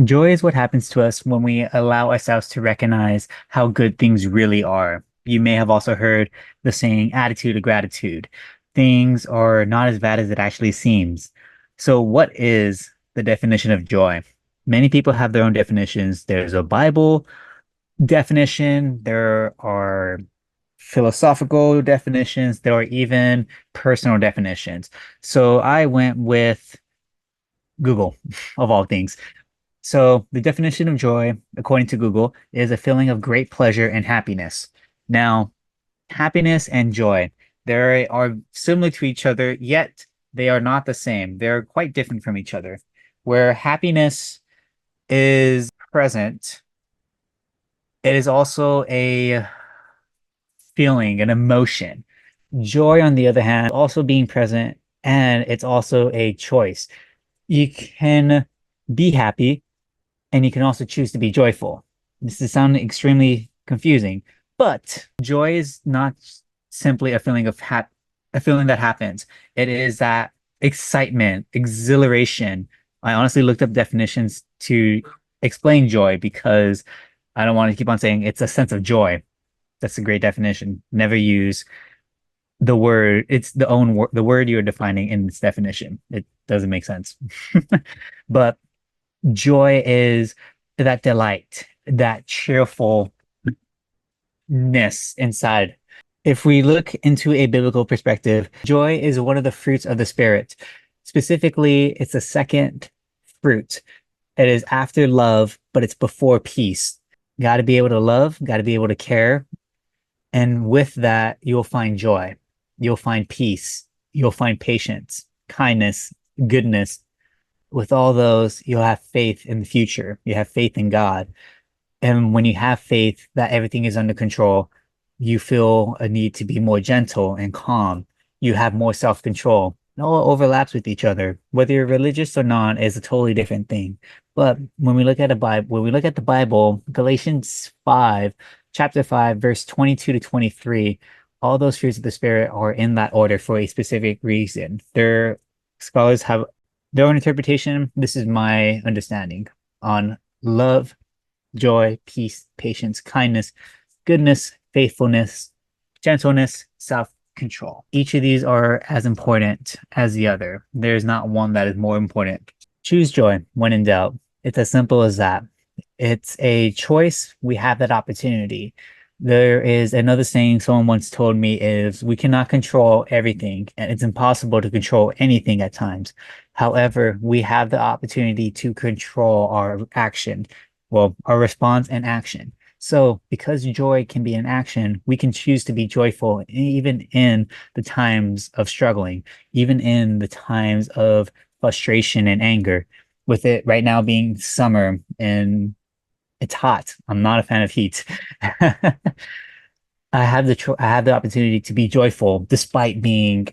Joy is what happens to us when we allow ourselves to recognize how good things really are. You may have also heard the saying attitude of gratitude. Things are not as bad as it actually seems. So, what is the definition of joy? Many people have their own definitions. There's a Bible definition, there are philosophical definitions, there are even personal definitions. So, I went with Google, of all things. So, the definition of joy, according to Google, is a feeling of great pleasure and happiness. Now, happiness and joy, they are similar to each other, yet they are not the same. They're quite different from each other. Where happiness is present, it is also a feeling, an emotion. Joy, on the other hand, also being present, and it's also a choice. You can be happy and you can also choose to be joyful. This is sounding extremely confusing, but joy is not simply a feeling of a feeling that happens. It is that excitement, exhilaration. I honestly looked up definitions to explain joy because I don't want to keep on saying it's a sense of joy. That's a great definition. Never use the word, it's the own word, the word you're defining in its definition. It doesn't make sense. But joy is that delight, that cheerfulness inside. If we look into a biblical perspective, joy is one of the fruits of the Spirit. Specifically, it's a second fruit. It is after love, but it's before peace. Got to be able to love, got to be able to care. And with that, you'll find joy. You'll find peace. You'll find patience, kindness, goodness. With all those, you'll have faith in the future. You have faith in God. And when you have faith that everything is under control, you feel a need to be more gentle and calm. You have more self-control. It all overlaps with each other. Whether you're religious or not is a totally different thing. But when we look at when we look at the Bible, Galatians 5, chapter 5, verse 22 to 23, all those fruits of the Spirit are in that order for a specific reason. Their scholars have their own interpretation. This is my understanding on love, joy, peace, patience, kindness, goodness, faithfulness, gentleness, self-control. Each of these are as important as the other. There's not one that is more important. Choose joy when in doubt. It's as simple as that. It's a choice. We have that opportunity. There is another saying someone once told me is we cannot control everything and it's impossible to control anything at times. However, we have the opportunity to control our action, well, our response and action. So because joy can be an action, we can choose to be joyful even in the times of struggling, even in the times of frustration and anger. With it right now being summer and it's hot. I'm not a fan of heat. I have the opportunity to be joyful despite being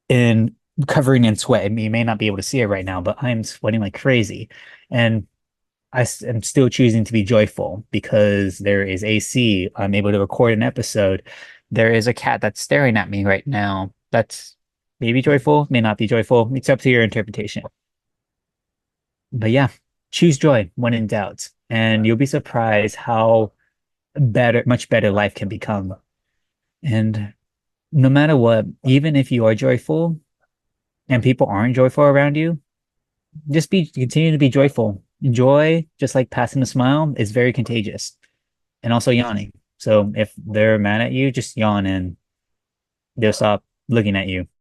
in covering in sweat. I mean, you may not be able to see it right now, but I'm sweating like crazy. And am still choosing to be joyful because there is AC. I'm able to record an episode. There is a cat that's staring at me right now. That's maybe joyful, may not be joyful. It's up to your interpretation. But yeah, choose joy when in doubt, and you'll be surprised how much better life can become. And no matter what, even if you are joyful and people aren't joyful around you, just continue to be joyful. Joy, just like passing a smile, is very contagious. And also yawning. So if they're mad at you, just yawn and they'll stop looking at you.